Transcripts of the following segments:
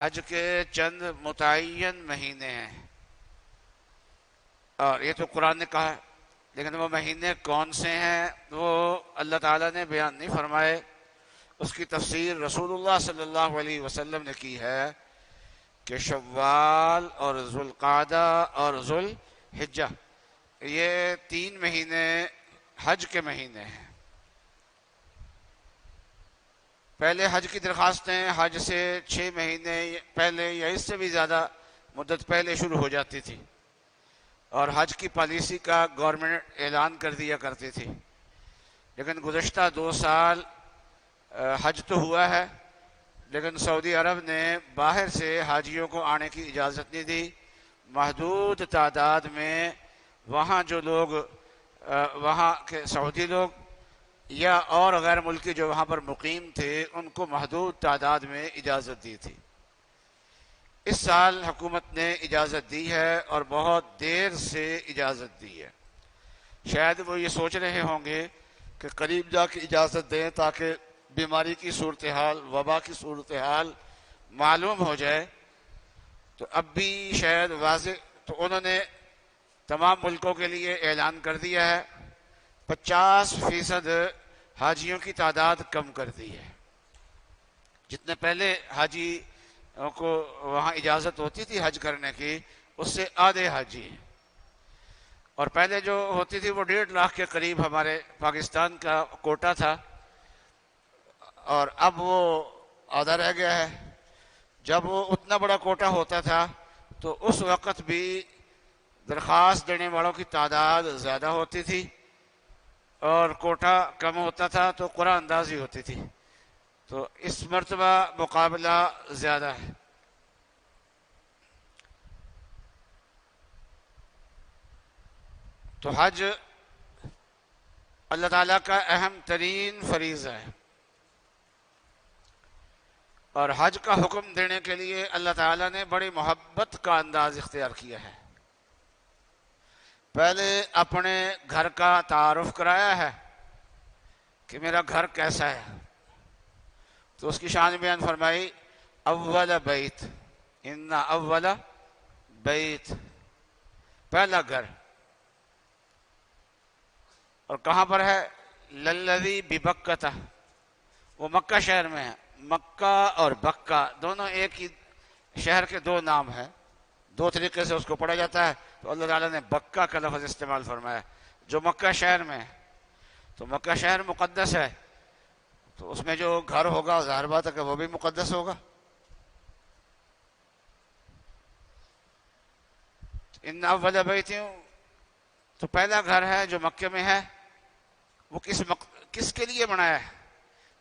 حج کے چند متعین مہینے ہیں، اور یہ تو قرآن نے کہا ہے، لیکن وہ مہینے کون سے ہیں وہ اللہ تعالیٰ نے بیان نہیں فرمائے۔ اس کی تفسیر رسول اللہ صلی اللہ علیہ وسلم نے کی ہے کہ شوال اور ذوالقعدہ اور ذوالحجہ، یہ 3 مہینے حج کے مہینے ہیں۔ پہلے حج کی درخواستیں حج سے 6 مہینے پہلے یا اس سے بھی زیادہ مدت پہلے شروع ہو جاتی تھی، اور حج کی پالیسی کا گورنمنٹ اعلان کر دیا کرتی تھی۔ لیکن گزشتہ 2 سال حج تو ہوا ہے، لیکن سعودی عرب نے باہر سے حاجیوں کو آنے کی اجازت نہیں دی۔ محدود تعداد میں وہاں جو لوگ وہاں کے سعودی لوگ یا اور غیر ملکی جو وہاں پر مقیم تھے ان کو محدود تعداد میں اجازت دی تھی۔ اس سال حکومت نے اجازت دی ہے اور بہت دیر سے اجازت دی ہے۔ شاید وہ یہ سوچ رہے ہوں گے کہ قریب جا کے اجازت دیں تاکہ بیماری کی صورتحال، وبا کی صورتحال معلوم ہو جائے، تو اب بھی شاید واضح، تو انہوں نے تمام ملکوں کے لیے اعلان کر دیا ہے، 50% حاجیوں کی تعداد کم کر دی ہے۔ جتنے پہلے حاجی کو وہاں اجازت ہوتی تھی حج کرنے کی، اس سے آدھے حاجی، اور پہلے جو ہوتی تھی وہ 1.5 لاکھ کے قریب ہمارے پاکستان کا کوٹا تھا، اور اب وہ آدھا رہ گیا ہے۔ جب وہ اتنا بڑا کوٹا ہوتا تھا تو اس وقت بھی درخواست دینے والوں کی تعداد زیادہ ہوتی تھی، اور کوٹا کم ہوتا تھا تو قرعہ اندازی ہوتی تھی، تو اس مرتبہ مقابلہ زیادہ ہے۔ تو حج اللہ تعالیٰ کا اہم ترین فریضہ ہے، اور حج کا حکم دینے کے لیے اللہ تعالیٰ نے بڑی محبت کا انداز اختیار کیا ہے۔ پہلے اپنے گھر کا تعارف کرایا ہے کہ میرا گھر کیسا ہے، تو اس کی شان بیان فرمائی، اول بیت، ان اول بیت، پہلا گھر، اور کہاں پر ہے؟ للذی ببکہ، وہ مکہ شہر میں ہے۔ مکہ اور بکہ دونوں ایک ہی شہر کے 2 نام ہیں، 2 طریقے سے اس کو پڑھا جاتا ہے، تو اللہ تعالیٰ نے بکہ کا لفظ استعمال فرمایا جو مکہ شہر میں ہے۔ تو مکہ شہر مقدس ہے، تو اس میں جو گھر ہوگا ظاہر بات ہے کہ وہ بھی مقدس ہوگا۔ ان اول بیت، تو پہلا گھر ہے جو مکہ میں ہے، وہ کس کے لیے بنایا ہے؟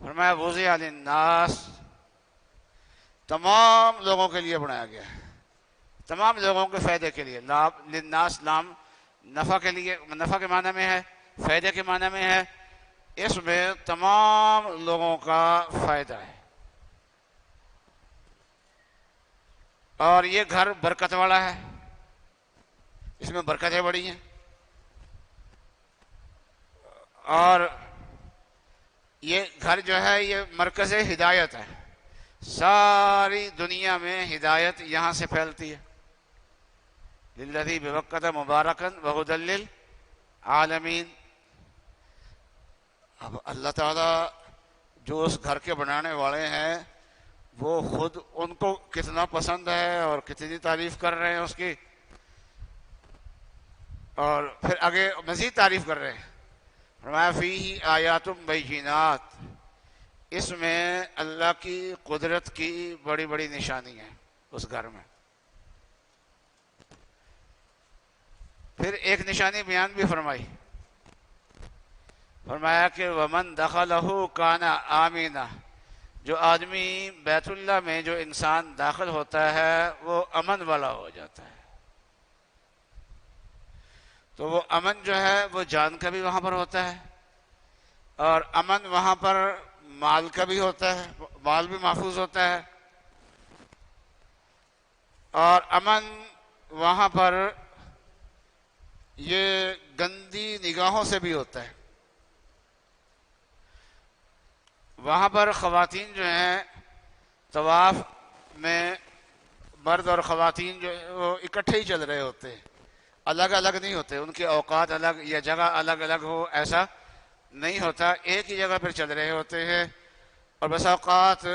فرمایا وضع للناس، تمام لوگوں کے لیے بنایا گیا ہے، تمام لوگوں کے فائدے کے لیے۔ للناس نام نفع کے لیے، نفع کے معنی میں ہے، فائدے کے معنی میں ہے، اس میں تمام لوگوں کا فائدہ ہے، اور یہ گھر برکت والا ہے، اس میں برکتیں بڑی ہیں، اور یہ گھر جو ہے یہ مرکز ہدایت ہے، ساری دنیا میں ہدایت یہاں سے پھیلتی ہے۔ للذی ببکہ مبارکا وہدی للعالمین۔ اب اللہ تعالیٰ جو اس گھر کے بنانے والے ہیں وہ خود ان کو کتنا پسند ہے اور کتنی تعریف کر رہے ہیں اس کی، اور پھر آگے مزید تعریف کر رہے ہیں۔ فرمایا فیہ آیات بینات، اس میں اللہ کی قدرت کی بڑی بڑی نشانی ہے اس گھر میں۔ پھر ایک نشانی بیان بھی فرمائی، فرمایا کہ ومن دخلہ کان آمینہ، جو آدمی بیت اللہ میں جو انسان داخل ہوتا ہے وہ امن والا ہو جاتا ہے۔ تو وہ امن جو ہے وہ جان کا بھی وہاں پر ہوتا ہے، اور امن وہاں پر مال کا بھی ہوتا ہے، مال بھی محفوظ ہوتا ہے، اور امن وہاں پر یہ گندی نگاہوں سے بھی ہوتا ہے۔ وہاں پر خواتین جو ہیں طواف میں مرد اور خواتین جو وہ اکٹھے ہی چل رہے ہوتے ہیں، الگ الگ نہیں ہوتے، ان کے اوقات الگ یا جگہ الگ الگ ہو ایسا نہیں ہوتا، ایک ہی جگہ پر چل رہے ہوتے ہیں۔ اور بس اوقات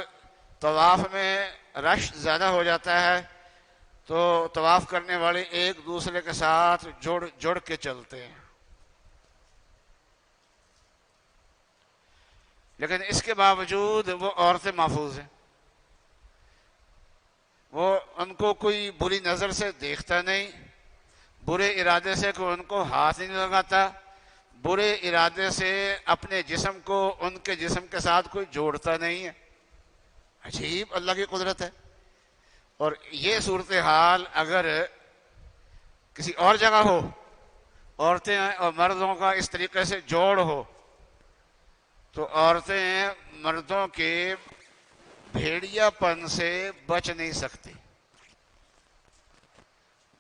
طواف میں رش زیادہ ہو جاتا ہے تو طواف کرنے والے ایک دوسرے کے ساتھ جڑ جڑ کے چلتے ہیں، لیکن اس کے باوجود وہ عورتیں محفوظ ہیں، وہ ان کو کوئی بری نظر سے دیکھتا نہیں، برے ارادے سے کوئی ان کو ہاتھ نہیں لگاتا، برے ارادے سے اپنے جسم کو ان کے جسم کے ساتھ کوئی جوڑتا نہیں ہے۔ عجیب اللہ کی قدرت ہے۔ اور یہ صورتحال اگر کسی اور جگہ ہو، عورتیں اور مردوں کا اس طریقے سے جوڑ ہو، تو عورتیں مردوں کے بھیڑیا پن سے بچ نہیں سکتی۔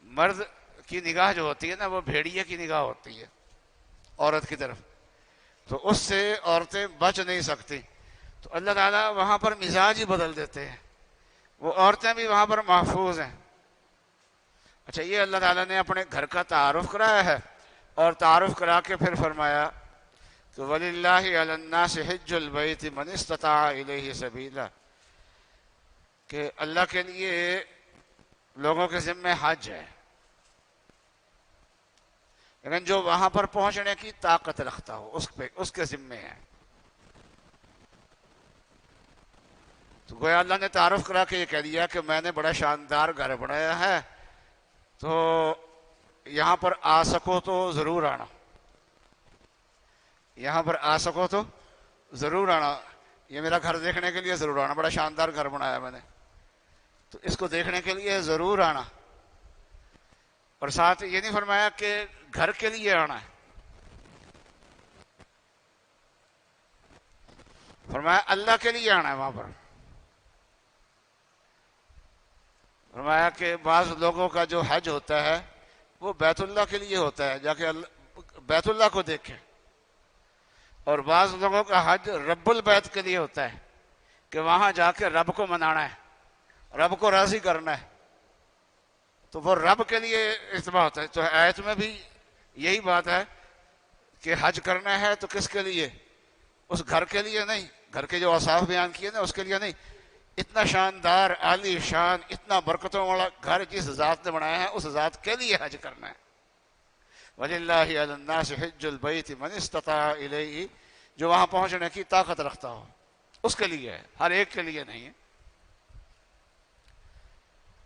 مرد کی نگاہ جو ہوتی ہے نا، وہ بھیڑیا کی نگاہ ہوتی ہے عورت کی طرف، تو اس سے عورتیں بچ نہیں سکتی۔ تو اللہ تعالیٰ وہاں پر مزاج ہی بدل دیتے ہیں، وہ عورتیں بھی وہاں پر محفوظ ہیں۔ اچھا، یہ اللہ تعالیٰ نے اپنے گھر کا تعارف کرایا ہے، اور تعارف کرا کے پھر فرمایا کہ وَلِلَّهِ عَلَى النَّاسِ حِجُّ الْبَيْتِ مَنِ اسْتَطَاعَ إِلَيْهِ سَبِيلًا، کہ اللہ کے لیے لوگوں کے ذمہ حج ہے، لیکن جو وہاں پر پہنچنے کی طاقت رکھتا ہو اس کے ذمہ ہے۔ تو گویا اللہ نے تعارف کرا کے یہ کہہ دیا کہ میں نے بڑا شاندار گھر بنایا ہے، تو یہاں پر آ سکو تو ضرور آنا، یہاں پر آ سکو تو ضرور آنا، یہ میرا گھر دیکھنے کے لیے ضرور آنا، بڑا شاندار گھر بنایا میں نے، تو اس کو دیکھنے کے لیے ضرور آنا۔ اور ساتھ یہ نہیں فرمایا کہ گھر کے لیے آنا ہے، فرمایا اللہ کے لیے آنا ہے۔ وہاں پر فرمایا کہ بعض لوگوں کا جو حج ہوتا ہے وہ بیت اللہ کے لیے ہوتا ہے، جا کے بیت اللہ کو دیکھیں، اور بعض لوگوں کا حج رب البیت کے لیے ہوتا ہے کہ وہاں جا کے رب کو منانا ہے، رب کو راضی کرنا ہے، تو وہ رب کے لیے اجتماع ہوتا ہے۔ تو آیت میں بھی یہی بات ہے کہ حج کرنا ہے تو کس کے لیے؟ اس گھر کے لیے نہیں، گھر کے جو اوصاف بیان کیے نا اس کے لیے نہیں، اتنا شاندار عالی شان اتنا برکتوں والا گھر جس ذات نے بنایا ہے اس ذات کے لیے حج کرنا ہے۔ وَلِلَّهِ عَلَى النَّاسِ حِجُّ الْبَيْتِ مَنِ اسْتَطَاعَ إِلَيْهِ، جو وہاں پہنچنے کی طاقت رکھتا ہو اس کے لیے ہے، ہر ایک کے لیے نہیں ہے۔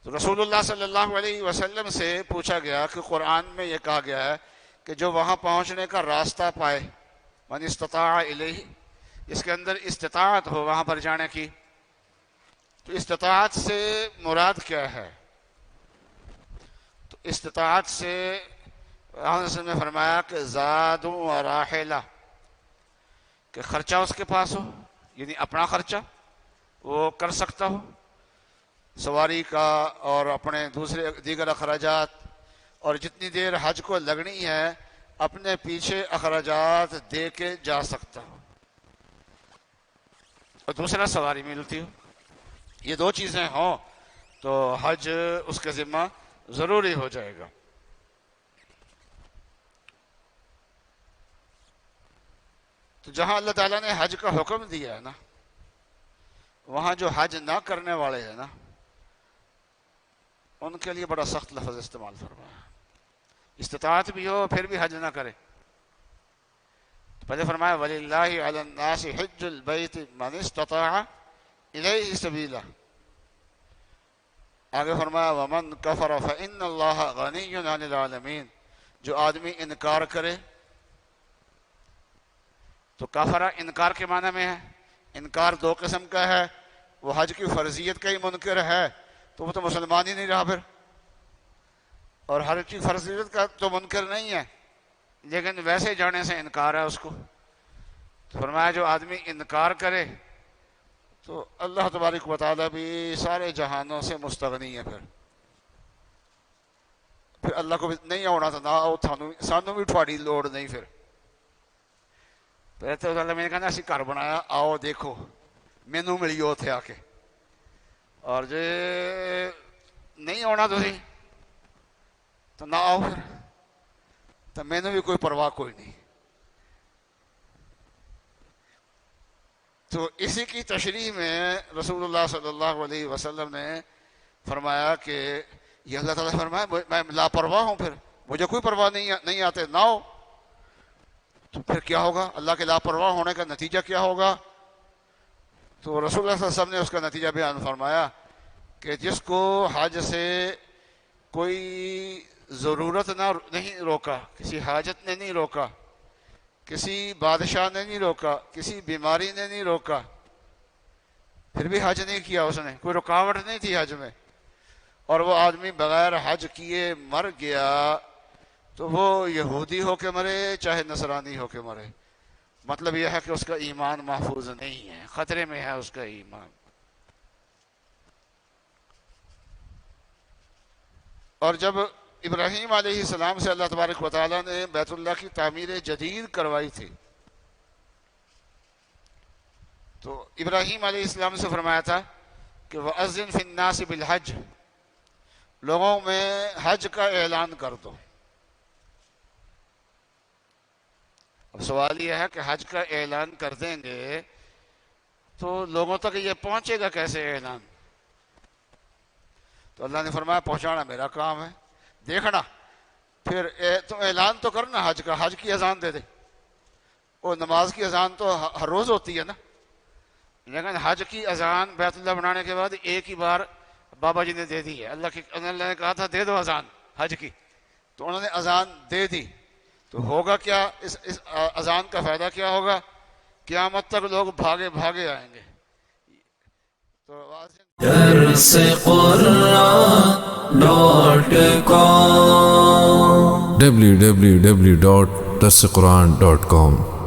تو رسول اللہ صلی اللہ علیہ وسلم سے پوچھا گیا کہ قرآن میں یہ کہا گیا ہے کہ جو وہاں پہنچنے کا راستہ پائے، من استطاع الیہ، اس کے اندر استطاعت ہو وہاں پر جانے کی، تو استطاعت سے مراد کیا ہے؟ تو استطاعت سے حضرت نے فرمایا کہ زاد و راحلہ، کہ خرچہ اس کے پاس ہو، یعنی اپنا خرچہ وہ کر سکتا ہو سواری کا اور اپنے دوسرے دیگر اخراجات، اور جتنی دیر حج کو لگنی ہے اپنے پیچھے اخراجات دے کے جا سکتا ہو، اور دوسرا سواری ملتی ہو۔ یہ دو چیزیں ہوں تو حج اس کے ذمہ ضروری ہو جائے گا۔ تو جہاں اللہ تعالیٰ نے حج کا حکم دیا ہے نا، وہاں جو حج نہ کرنے والے ہیں نا ان کے لیے بڑا سخت لفظ استعمال فرمایا، استطاعت بھی ہو پھر بھی حج نہ کرے۔ تو پہلے فرمایا وَلِلَّهِ عَلَى النَّاسِ حِجُّ الْبَيْتِ مَنِ اسْتَطَاعَ إِلَيْهِ سَبِيلًا، آگے فرمایا وَمَنْ كَفَرَ فَإِنَّ اللَّهَ غَنِيٌّ عَنِ الْعَالَمِينَ، جو آدمی انکار کرے، تو کافرہ انکار کے معنی میں ہے، انکار دو قسم کا ہے، وہ حج کی فرضیت کا ہی منکر ہے تو وہ تو مسلمان ہی نہیں رہا پھر، اور حج کی فرضیت کا تو منکر نہیں ہے لیکن ویسے جانے سے انکار ہے اس کو۔ تو فرمایا جو آدمی انکار کرے تو اللہ تبارک و تعالیٰ بھی سارے جہانوں سے مستغنی ہے، پھر اللہ کو بھی نہیں آنا تھا، نہ آؤ سانوں بھی تھوڑی لوڑ نہیں۔ پھر پہلے تو اللہ میں نے کہا نا اسی گھر بنایا، آؤ دیکھو مینوں ملیو اتھے آ کے، اور جے نہیں آنا تسی تو نہ آؤ پھر، تو میں نے بھی کوئی پرواہ کوئی نہیں. تو اسی کی تشریح میں رسول اللہ صلی اللہ علیہ وسلم نے فرمایا کہ یہ اللہ تعالیٰ نے فرمایا میں لاپرواہ ہوں، پھر مجھے کوئی پرواہ نہیں آتے، نہ ہو تو پھر کیا ہوگا؟ اللہ کے لاپرواہ ہونے کا نتیجہ کیا ہوگا؟ تو رسول اللہ صلی اللہ علیہ وسلم نے اس کا نتیجہ بیان فرمایا کہ جس کو حج سے کوئی ضرورت نہیں روکا، کسی حاجت نے نہیں روکا، کسی بادشاہ نے نہیں روکا، کسی بیماری نے نہیں روکا، پھر بھی حج نہیں کیا، اس نے کوئی رکاوٹ نہیں تھی حج میں، اور وہ آدمی بغیر حج کیے مر گیا، تو وہ یہودی ہو کے مرے چاہے نصرانی ہو کے مرے، مطلب یہ ہے کہ اس کا ایمان محفوظ نہیں ہے، خطرے میں ہے اس کا ایمان. اور جب ابراہیم علیہ السلام سے اللہ تبارک و تعالیٰ نے بیت اللہ کی تعمیر جدید کروائی تھی، تو ابراہیم علیہ السلام سے فرمایا تھا کہ وَأَذِّن فِي النَّاسِ بِالْحَجِّ، لوگوں میں حج کا اعلان کر دو. اب سوال یہ ہے کہ حج کا اعلان کر دیں گے تو لوگوں تک یہ پہنچے گا کیسے اعلان؟ تو اللہ نے فرمایا پہنچانا میرا کام ہے، دیکھنا پھر تو اعلان تو کرنا حج کا، حج کی اذان دے دے. وہ نماز کی اذان تو ہر روز ہوتی ہے نا، لیکن حج کی اذان بیت اللہ بنانے کے بعد ایک ہی بار بابا جی نے دے دی ہے. اللہ نے کہا تھا دے دو اذان حج کی، تو انہوں نے اذان دے دی. تو ہوگا کیا؟ اس اذان کا فائدہ کیا ہوگا؟ قیامت تک لوگ بھاگے بھاگے آئیں گے. تو درس قرآن.com www.darsequran.com